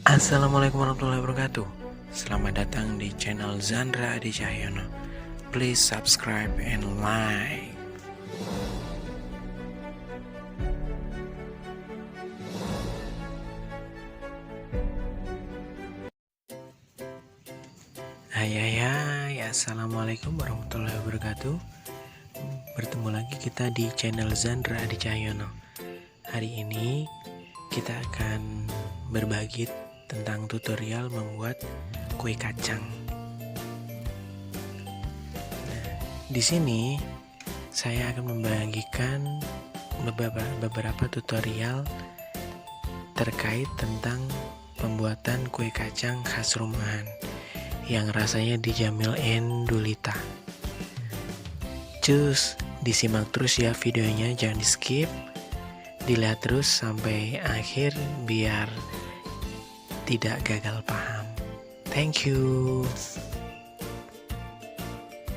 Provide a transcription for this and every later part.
Assalamualaikum warahmatullahi wabarakatuh. Selamat datang di channel Zandra Adi Cahyono. Please subscribe and like. Hai, assalamualaikum warahmatullahi wabarakatuh. Bertemu lagi kita di channel Zandra Adi Cahyono. Hari ini kita akan berbagi tentang tutorial membuat kue kacang. Nah, di sini saya akan membagikan beberapa tutorial terkait tentang pembuatan kue kacang khas rumahan yang rasanya dijamin endulita. Cus, disimak terus ya videonya, jangan di skip, dilihat terus sampai akhir biar tidak gagal paham. Thank you.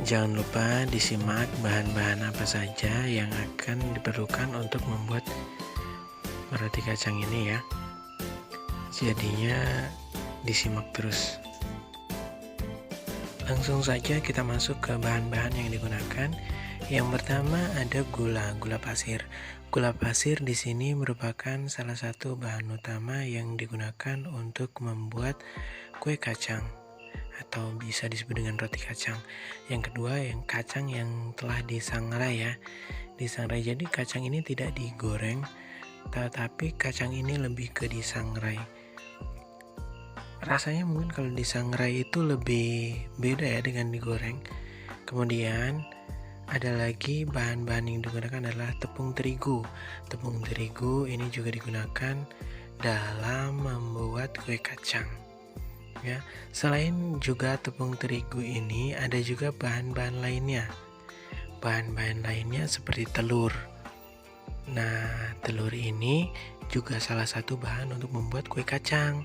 Jangan lupa disimak bahan-bahan apa saja yang akan diperlukan untuk membuat roti kacang ini ya. Jadinya disimak terus. Langsung saja kita masuk ke bahan-bahan yang digunakan. Yang pertama ada gula pasir. Gula pasir di sini merupakan salah satu bahan utama yang digunakan untuk membuat kue kacang atau bisa disebut dengan roti kacang. Yang kedua yang kacang yang telah disangrai ya. Disangrai, jadi kacang ini tidak digoreng, tetapi kacang ini lebih ke disangrai. Rasanya mungkin kalau disangrai itu lebih beda ya dengan digoreng. Kemudian ada lagi bahan-bahan yang digunakan adalah tepung terigu. Tepung terigu ini juga digunakan dalam membuat kue kacang. Ya, selain juga tepung terigu ini ada juga bahan-bahan lainnya. Bahan-bahan lainnya seperti telur. Nah, telur ini juga salah satu bahan untuk membuat kue kacang.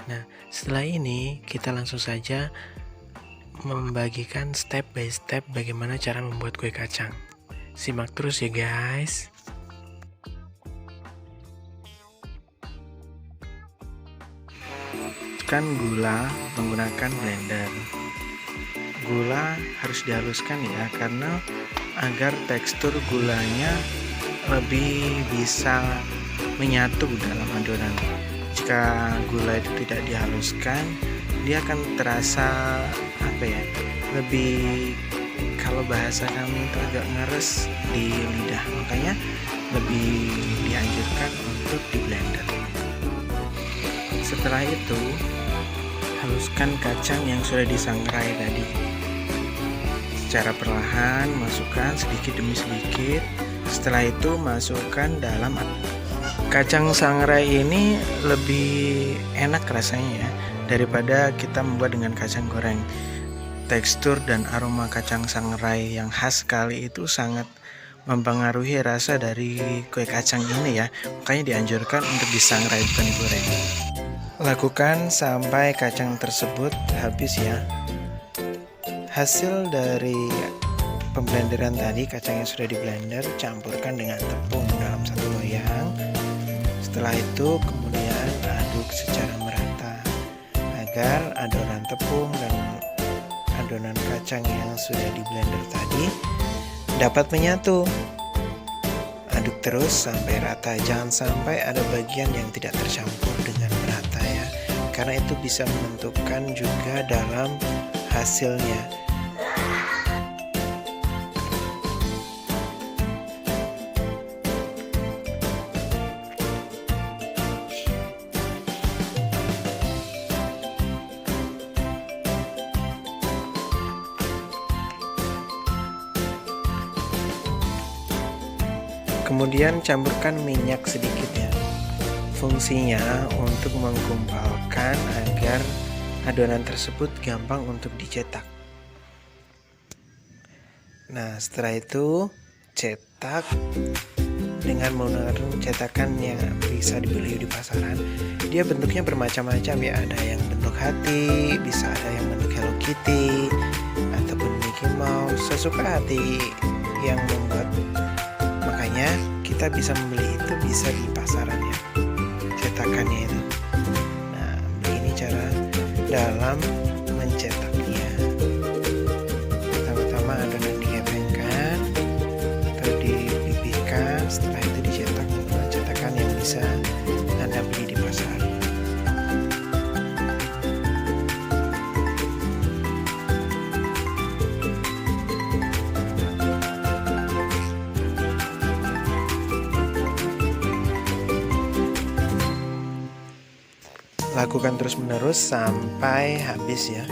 Nah, setelah ini kita langsung saja membagikan step by step bagaimana cara membuat kue kacang. Simak terus ya guys. Gula menggunakan blender. Gula harus dihaluskan ya, karena agar tekstur gulanya lebih bisa menyatu dalam adonan. Jika gula itu tidak dihaluskan, dia akan terasa lebih, kalau bahasa kami itu agak ngeres di lidah, makanya lebih dianjurkan untuk di blender. Setelah itu haluskan kacang yang sudah disangrai tadi secara perlahan, masukkan sedikit demi sedikit. Setelah itu masukkan dalam kacang sangrai. Ini lebih enak rasanya ya daripada kita membuat dengan kacang goreng. Tekstur dan aroma kacang sangrai yang khas sekali itu sangat mempengaruhi rasa dari kue kacang ini ya. Makanya dianjurkan untuk disangrai bukan digoreng. Lakukan sampai kacang tersebut habis ya. Hasil dari pemblenderan tadi, kacang yang sudah diblender campurkan dengan tepung dalam satu loyang. Setelah itu kemudian aduk secara merata agar adonan tepung dan adonan kacang yang sudah diblender tadi dapat menyatu. Aduk terus sampai rata, jangan sampai ada bagian yang tidak tercampur dengan merata ya, karena itu bisa menentukan juga dalam hasilnya. Kemudian campurkan minyak sedikit ya. Fungsinya untuk menggumpalkan agar adonan tersebut gampang untuk dicetak. Nah, setelah itu cetak dengan menggunakan cetakan yang bisa dibeli di pasaran. Dia bentuknya bermacam-macam ya. Ada yang bentuk hati, bisa ada yang bentuk Hello Kitty ataupun Mickey Mouse, sesuka hati yang membuat. Makanya kita bisa membeli itu bisa di pasaran ya, cetakannya itu. Nah, dalam mencetaknya. Pertama-tama adonan digepengkan atau dipipihkan, setelah itu dicetak menggunakan cetakan yang bisa Anda beli di pasar. Lakukan terus-menerus sampai habis ya.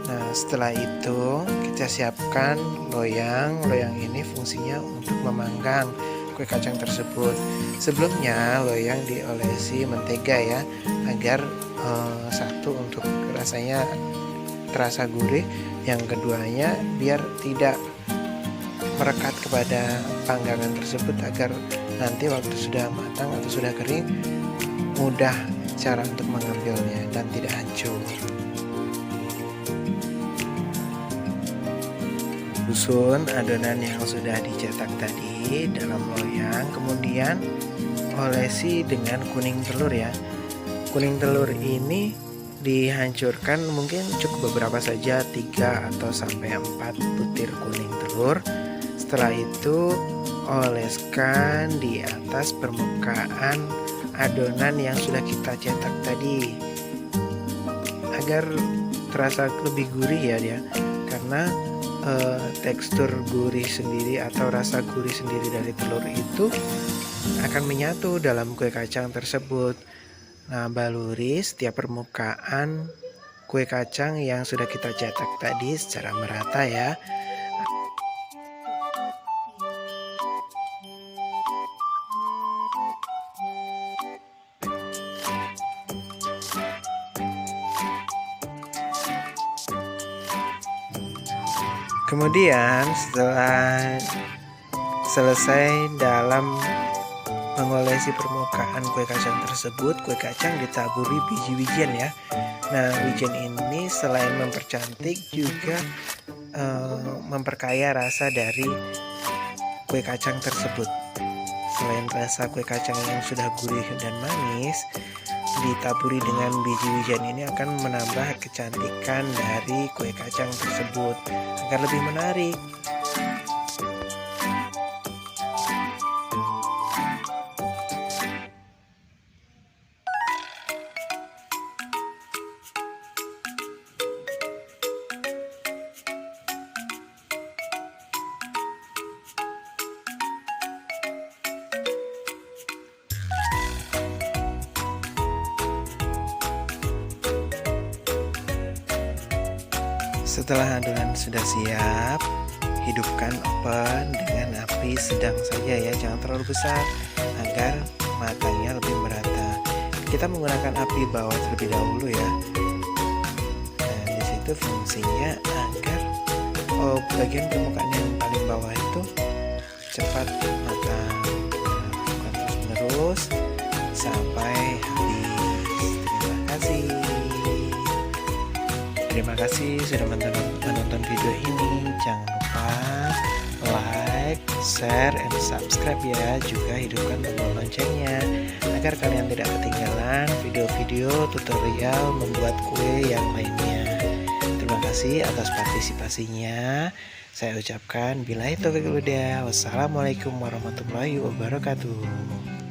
Nah, setelah itu kita siapkan loyang. Loyang ini fungsinya untuk memanggang kue kacang tersebut. Sebelumnya loyang diolesi mentega ya, agar satu untuk rasanya terasa gurih, yang keduanya biar tidak merekat kepada panggangan tersebut, agar nanti waktu sudah matang atau sudah kering mudah cara untuk mengambilnya dan tidak hancur. Susun adonan yang sudah dicetak tadi dalam loyang, kemudian olesi dengan kuning telur ya. Kuning telur ini dihancurkan mungkin cukup beberapa saja, 3 atau sampai 4 butir kuning telur. Setelah itu oleskan di atas permukaan adonan yang sudah kita cetak tadi agar terasa lebih gurih ya dia, karena tekstur gurih sendiri atau rasa gurih sendiri dari telur itu akan menyatu dalam kue kacang tersebut. Nah, baluri setiap permukaan kue kacang yang sudah kita cetak tadi secara merata ya. Kemudian setelah selesai dalam mengolesi permukaan kue kacang tersebut, kue kacang ditaburi biji-bijian ya. Nah, wijen ini selain mempercantik juga memperkaya rasa dari kue kacang tersebut. Selain rasa kue kacang yang sudah gurih dan manis, ditaburi dengan biji-bijian ini akan menambah kecantikan dari kue kacang tersebut agar lebih menarik. Setelah adonan sudah siap, hidupkan oven dengan api sedang saja ya, jangan terlalu besar agar matangnya lebih merata. Kita menggunakan api bawah terlebih dahulu ya. Nah, di situ fungsinya agar bagian permukaan yang paling bawah itu cepat matang. Lakukan terus-menerus sampai habis. Terima kasih sudah menonton video ini. Jangan lupa like, share, and subscribe ya. Juga hidupkan tombol loncengnya agar kalian tidak ketinggalan video-video tutorial membuat kue yang lainnya. Terima kasih atas partisipasinya. Saya ucapkan billahi taufiq wal hidayah. Wassalamualaikum warahmatullahi wabarakatuh.